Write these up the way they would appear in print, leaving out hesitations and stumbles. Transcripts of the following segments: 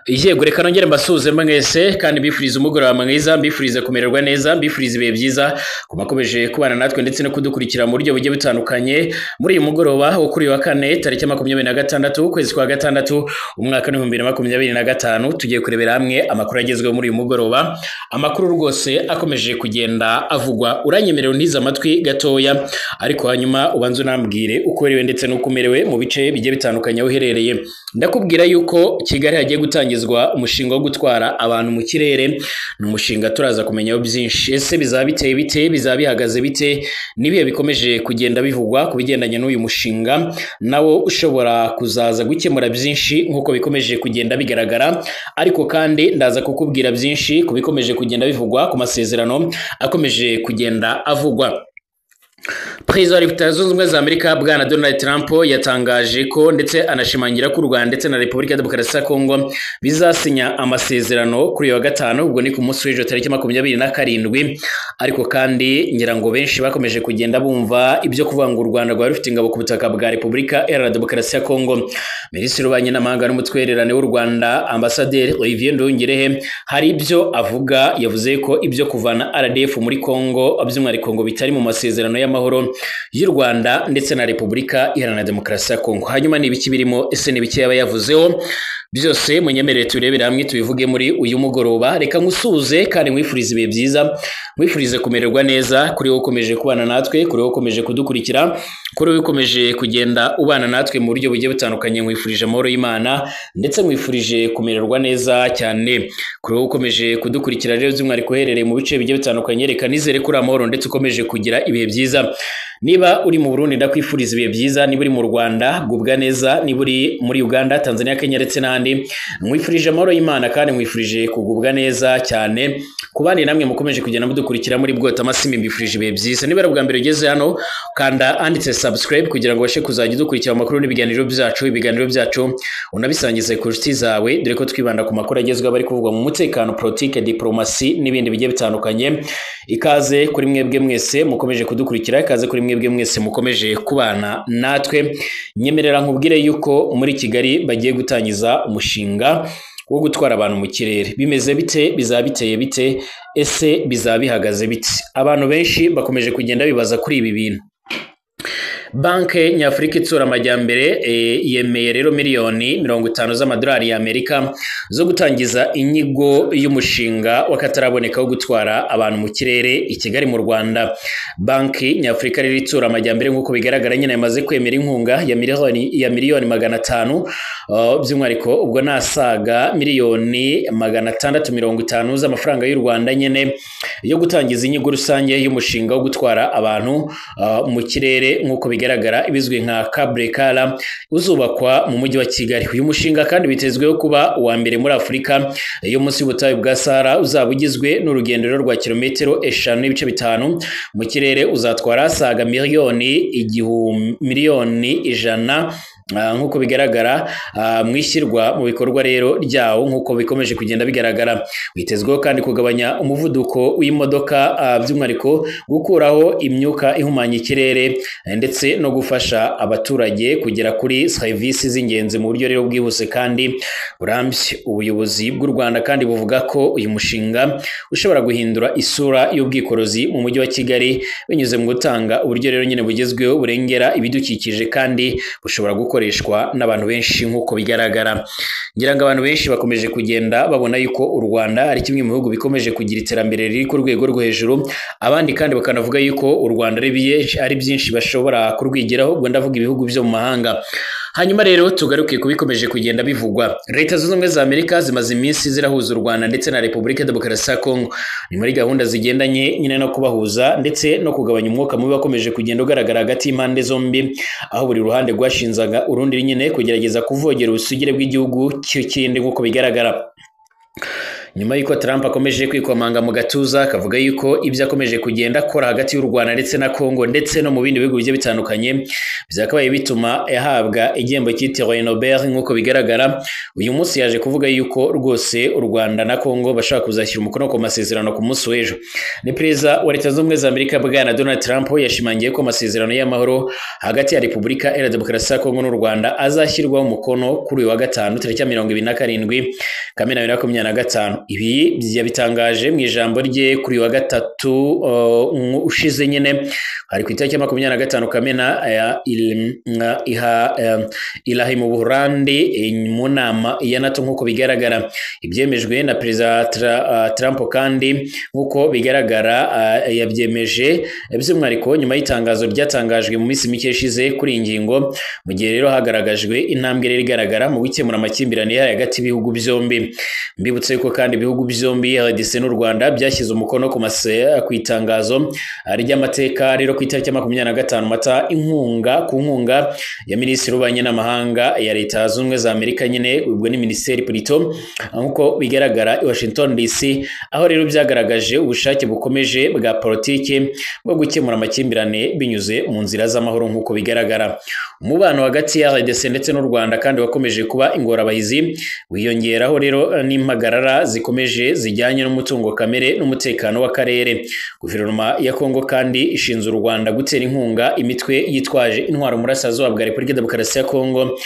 Yego reka nongere mbasuhuze mwese kandi mbifuriza umugoroba mwiza, mbifuriza kumererwa neza, mbifuriza ibihe byiza kumakomeje kubana natwe ndetse no kudukurikira mu buryo bugiye butandukanye muri uyu mugoroba wo kuri wa kane tariki 26 ukwezi kwa gatandatu umwaka wa 2025 tugiye kurebera hamwe amakuru agezweho muri uyu mugoroba. Amakuru rwose akomeje kugenda avugwa, uranyemerera untiza amatwi gatoya ariko hanyuma ubanze unambwire uko werewe ndetse n'uko umerewe mu bice bigiye bitandukanye aho uherereye. Ndakubwira yuko Kigali hagiye gutangizwa umushinga wo gutwara abantu mu kirere, ni umushinga turaza kumenyaho byinshi. Ese bizaba biteye bite, bizaba bihagaze bite, nibiye bikomeje kugenda bivugwa ku bigendanye n'uyu mushinga nawo ushobora kuzaza gukemura byinshi nkuko bikomeje kugenda bigaragara, ariko kandi ndaza kukubwira byinshi ku bikomeje kugenda bivugwa ku masezerano akomeje kugenda avugwa. Perezida wa Leta Zunze Ubumwe za Amerika Bwana Donald Trump yatangaje ko ndetse anashimangira ko u Rwanda ndetse na Repubulika ya Demokarasi ya Kongo bizasinya amasezerano kuri wa gatanu, ubwo ni ku munsi w'ejo tariki 27, ariko kandi ngira ngo benshi bakomeje kugenda bumva ibyo kuvuga ngo u Rwanda rwari rufite ingabo ku butaka bwa Repubulika ya Demokarasi ya Kongo. Minisitiri w'Ububanyi n'Amahanga n'Umutwererane w'u Rwanda Ambasaderi Olivier Nduhungirehe hari ibyo avuga, yavuze ko ibyo kuvana RDF muri Kongo by'umwihariko ngo bitari mu masezerano y'amahoro y'u Rwanda ndetse na Repubulika Iharanira Demokarasi ya Kongo. Hanyuma ni ibiki birimo, ese ni ibiki yaba yavuzeho, byose munyemerere turebera hamwe tubivuge muri uyu mugoroba. Reka ngusuze kandi mwifurize ibihe byiza, mwifurize kumererwa neza kuri wowe ukomeje kubana natwe, kuri wowe ukomeje kudukurikira, kuri wowe ukomeje kugenda ubana natwe mu buryo bugiye butandukanye. Mwifurije amahoro y'Imana ndetse mwifurije kumererwa neza cyane. Kuri wowe ukomeje kudukurikira rero by'umwihariko uherereye mu bice bigiye bitandukanye, reka nizere kuri amahoro ndetse ukomeje kugira ibihe byiza. Niba uri mu Burundi ndakwifuriza ibihe byiza, niba uri mu Rwanda gubwa neza, niba uri muri Uganda, Tanzania, Kenya ndetse n'ahandi, mwifurije amahoro y'Imana kandi mwifurije kugubwa neza cyane. Ku bandi namwe mukomeje kugenda mudukurikira muri bwota amasimi, mbifurije ibihe byiza. Niba ari ubwa mbere ugeze hano, kanda anditse subscribe kugira ngo ubashe kuzajya udukurikira amakuru n'ibiganiro byacu unabisangize ku nshuti zawe, dore ko twibanda ku makuru agezweho bari kuvugwa mu mutekano, politike, diplomasi n'ibindi bigiye bitandukanye. Ikaze kuri mwebwe mwese mukomeje kudukurikira, ikaze kuri mwebwe mwese mukomeje kubana natwe. Nyemerera nkubwire yuko muri Kigali bagiye gutangiza umushinga wo gutwara abantu mu kirere. Bimeze bite, bizaba biteye bite, ese bizaba bihagaze bite? Abantu benshi bakomeje kugenda bibaza kuri ibi bintu. Banke Nyafurika Itsura Amajyambere yemeye rero miliyoni 50 z'amadolari y'Amerika zo gutangiza inyigo y'umushinga wakataraboneka wo gutwara abantu mu kirere i Kigali mu Rwanda. Banki Nyafurika rero Itsura Amajyambere nk'uko bigaragara nyine yamaze kwemera inkunga ya miliyoni 500, by'umwihariko ubwo nasaga miliyoni 650 z'amafaranga y'u Rwanda nyene yo gutangiza inyigo rusange y'umushinga wo gutwara abantu mu kirere nk'uko bigaragara ibizwi nka Cable Car uzubakwa mu mujyi wa Kigali. Uyu mushinga kandi bitezweho kuba uwa mbere muri Afurika yo munsi y'ubutayu bwa Sahara, uzaba ugizwe n'urugendo rwa kilometero 5.5 mu kirere, uzatwara saga miliyoni 100 nk'uko bigaragara mwishyirwa mu bikorwa rero ryawo nk'uko bikomeje kugenda bigaragara. Witezweho kandi kugabanya umuvuduko w'imodoka, by'umwihariko gukuraho imyuka ihumanya ikirere ndetse no gufasha abaturage kugera kuri serivisi z'ingenzi mu buryo rero bwihuse kandi burambye. Ubuyobozi bw'u Rwanda kandi buvuga ko uyu mushinga ushobora guhindura isura y'ubwikorozi mu mujyi wa Kigali binyuze mu gutanga uburyo rero nyine bugezweho burengera ibidukikije kandi bushobora gukoreshwa n'abantu benshi nk'uko bigaragara. Ngira ngo abantu benshi bakomeje kugenda babona yuko u Rwanda ari kimwe mu bihugu bikomeje kugira iterambere riri ku rwego rwo hejuru, abandi kandi bakanavuga yuko u Rwanda ari byinshi bashobora kurwigiraho, ubwo ndavuga ibihugu byo mu mahanga. Hanyuma rero tugaruke kubikomeje kugenda bivugwa. Leta Zunze Ubumwe za Amerika zimaze iminsi zirahuza u Rwanda ndetse na Repubulika ya Demokarasi ya Kongo, ni muri gahunda zigendanye nyine no kubahuza ndetse no kugabanya umwuka mubi wakomeje kugenda ugaragara hagati y'impande zombi, aho buri ruhande rwashinzaga urundi nyine kugerageza kuvogera ubusugire bw'igihugu cy'ikindi nk'uko bigaragara. nyuma y'uko Trump akomeje kwikomanga mu gatuza akavuga yuko ibyo akomeje kugenda akora hagati y'u Rwanda ndetse na Congo ndetse no mu bindi bihugu bigiye bitandukanye byakabaye bituma yahabwa igihembo cyitiriwe Nobel nk'uko bigaragara. Uyu munsi yaje kuvuga yuko rwose u Rwanda na Congo bashaka kuzashyira umukono ku masezerano ku munsi w'ejo. Ni Perezida wa Leta Zunze Ubumwe za Amerika bwana Donald Trump yashimangiye ko amasezerano y'amahoro hagati ya Repubulika Iharanira Demokarasi ya Congo n'u Rwanda azashyirwaho umukono kuri uyu wa gatanu tariki 27 Kamena 2025. Ibi yabitangaje mu ijambo rye kuri wa gatatu ushize nyine hari ku itariki 25 Kamena ilahi mu Buholandi mu nama ya NATO nk'uko bigaragara. Ibyemejwe na Perezida Trump kandi nk'uko bigaragara yabyemeje by'umwihariko nyuma y'itangazo ryatangajwe mu minsi mike ishize kuri ingingo, mu gihe rero hagaragajwe intambwe rero igaragara mu gukemura amakimbirane hagati y'ibihugu byombi. Mbibutse ko kandi ibihugu byombi RDC n'u Rwanda byashyize umukono ku itangazo ry'amateka rero ku itariki 25 Mata ku nkunga ya Minisitiri w'Ububanyi n'Amahanga ya Leta Zunze Ubumwe za Amerika nyine ubwo ni Minisiteri Polito nk'uko bigaragara i Washington DC, aho rero byagaragaje ubushake bukomeje bwa politiki bwo gukemura amakimbirane binyuze mu nzira z'amahoro nk'uko bigaragara. Umubano hagati ya RDC ndetse n'u Rwanda kandi wakomeje kuba ingorabahizi, wiyongeraho rero n'impagarara zikomeje zijyanye n'umutungo kamere n'umutekano w'akarere. Guverinoma ya Congo kandi ishinze u Rwanda gutera inkunga imitwe yitwaje intwaro mu burasirazuba bwa Repubulika Demokarasi ya Congo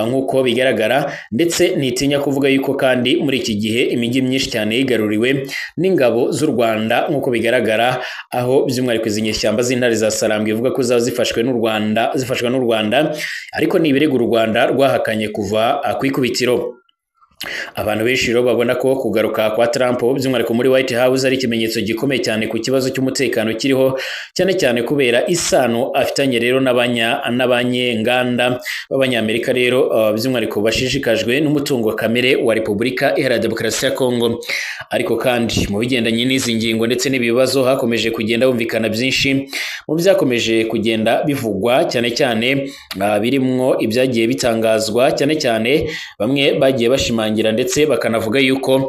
nk'uko bigaragara, ndetse nitinya kuvuga yuko kandi muri iki gihe imijyi myinshi cyane yigaruriwe n'ingabo z'u Rwanda nk'uko bigaragara, aho by'umwihariko izi nyeshyamba z'intare za Sarambwe ivuga ko zaba zifashwe n'u Rwanda ariko ni ibirego u Rwanda rwahakanye kuva ku ikubitiro. Abantu benshi rero babona ko kugaruka kwa Trump by'umwihariko muri White House ari ikimenyetso gikomeye cyane ku kibazo cy'umutekano kiriho, cyane cyane kubera isano afitanye rero n'abanyenganda b'Abanyamerika rero by'umwihariko bashishikajwe n'umutungo kamere wa Repubulika Iharanira Demokarasi ya Congo. Ariko kandi mu bigendanye n'izi ngingo ndetse n'ibibazo hakomeje kugenda humvikana byinshi mu byakomeje kugenda bivugwa, cyane cyane birimwo ibyagiye bitangazwa, cyane cyane bamwe bagiye bashima ndetse bakanavuga yuko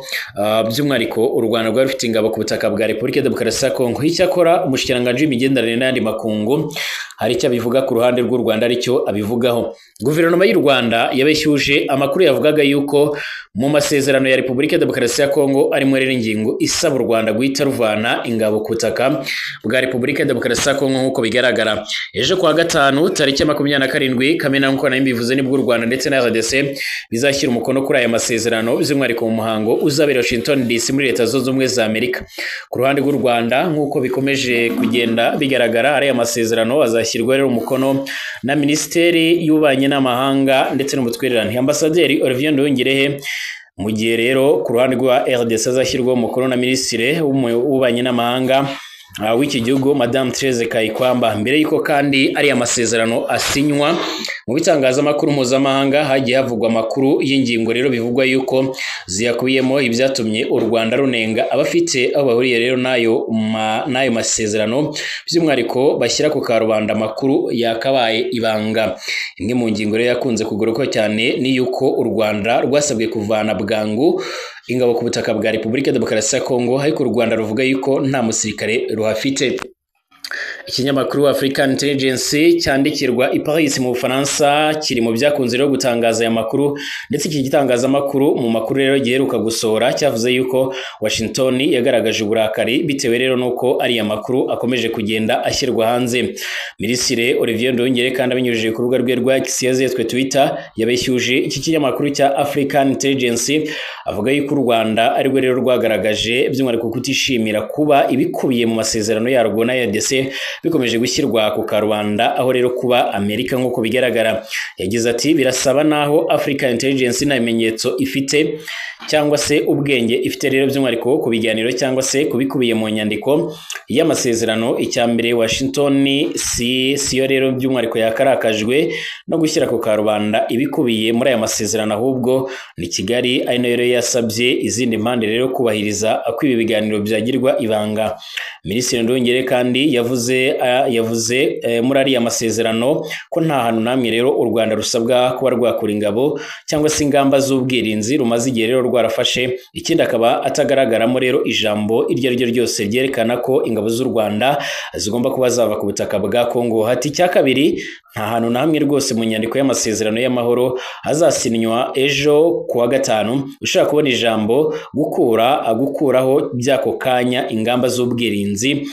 by'umwihariko u Rwanda rwari rufite ingabo ku butaka bwa Repubulika Demokarasi ya Congo. Icyakora umushikiranganji w'imigenderanire n'andi makungu hari icyo abivuga ku ruhande rw'u Rwanda, aricyo abivugaho. Guverinoma y'u Rwanda yabeshyuje amakuru yavugaga yuko mu masezerano ya Repubulika Demokarasi ya Congo arimo rero ingingo isaba u Rwanda guhita ruvana ingabo ku butaka bwa Repubulika Demokarasi ya Congo nk'uko bigaragara. Ejo kwa gatanu tariki 27 Kamena nk'uko nayo mbivuze nibwo u Rwanda ndetse na RDC bizashyira umukono kuri aya masezerano by'umwihariko mu muhango uzabera Washington DC muri Leta Zunze Ubumwe za Amerika. Ku ruhande rw'u Rwanda nk'uko bikomeje kugenda bigaragara, ari amasezerano azashyirwa rero umukono na Minisiteri y'Ububanyi n'Amahanga ndetse n'Ubutwererane, Ambasaderi Olivier Nduhungirehe, mu gihe rero ku ruhande rwa RDC azashyirwaho umukono na Minisitiri w'Ububanyi n'Amahanga w'iki gihugu Madame Therese Kayikwamba. Mbere y'uko kandi ari amasezerano asinywa mu bitangazamakuru mpuzamahanga hagiye havugwa amakuru y'ingingo rero bivugwa yuko ziyakubiyemo ibyatumye u Rwanda runenga abafite aho bahuriye rero n'ayo masezerano, by'umwihariko bashyira ku karubanda amakuru yakabaye ibanga. Imwe mu ngingo rero yakunze kugaruka cyane ni yuko u Rwanda rwasabwe kuvana bwangu ingabo ku butaka bwa Repubulika Demokarasi ya Congo, ariko u Rwanda ruvuga yuko nta musirikare ruhafite. Ikinyamakuru African Intelligence cyandikirwa i Paris mu Bufaransa kiri mu byakunze rero gutangaza aya makuru, ndetse iki gitangazamakuru mu makuru rero giheruka gusohora cyavuze yuko Washington yagaragaje uburakari bitewe rero nuko ari amakuru akomeje kugenda ashyirwa hanze. Minisitiri Olivier Nduhungirehe kandi abinyujije ku rubuga rwe rwa X yazitwe Twitter yabeshyuje iki kinyamakuru cya African Intelligence avuga yuko u Rwanda ari rwo rero rwagaragaje by'umwihariko kutishimira kuba ibikubiye mu masezerano yarwo na RDC bikomeje gushyirwa ku karubanda, aho rero kuba Amerika nk'uko bigaragara. Yagize ati birasaba naho African Intelligence nta bimenyetso ifite cyangwa se ubwenge ifite rero by'umwihariko ku biganiro cyangwa se kubikubiye mu nyandiko y'amasezerano. Icyambere Washington siyo rero by'umwihariko yakarakajwe no gushyira ku karubanda ibikubiye muri aya masezerano, ahubwo ni Kigali ari nayo rero yasabye izindi mpande rero kubahiriza kwibi biganiro byagirwa ibanga. Minisitiri Nduhungirehe kandi yavuze yavuze muri ariya masezerano ko nta hantu namwe rero u Rwanda rusabwa kuba rwakura ingabo cyangwa se ingamba z'ubwirinzi rumaze igihe rero rwarafashe. Ikindi akaba atagaragaramo rero ijambo iryo ari ryo ryose ryerekana ko ingabo z'u Rwanda zigomba kuba zava ku butaka bwa Kongo. Hati cya kabiri, nta hantu na hamwe rwose mu nyandiko y'amasezerano y'amahoro hazasinywa ejo kuwa gatanu ushaka kubona ijambo gukuraho by'ako kanya ingamba z'ubwirinzi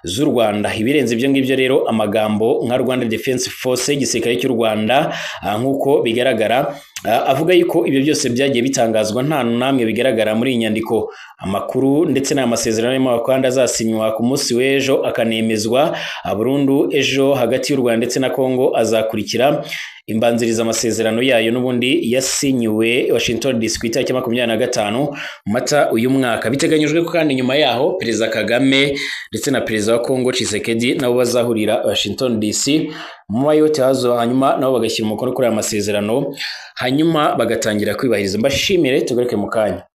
z'u Rwanda. Ibirenze ibyo ngibyo rero amagambo nka Rwanda Defense Force igisirikare cy'u Rwanda nk'uko bigaragara avuga yuko ibyo byose byagiye bitangazwa nta namwe bigaragara muri iyi nyandiko. Amakuru ndetse n'amasezerano y'amahoro kandi azasinywa ku munsi w'ejo akanemezwa burundu ejo hagati y'u Rwanda ndetse na Kongo azakurikira imbanziriza amasezerano yayo n'ubundi yasinyiwe Washington DC ku itariki 25 Mata uyu mwaka. Biteganyijwe ko kandi nyuma yaho Perezida Kagame ndetse na Perezida wa Kongo Tshisekedi nabo bazahurira Washington DC mu mayote hazo, hanyuma nabo bagashyira umukono kuri aya masezerano hanyuma bagatangira kwibahiriza. Mbashimire, tugaruke mu kanya.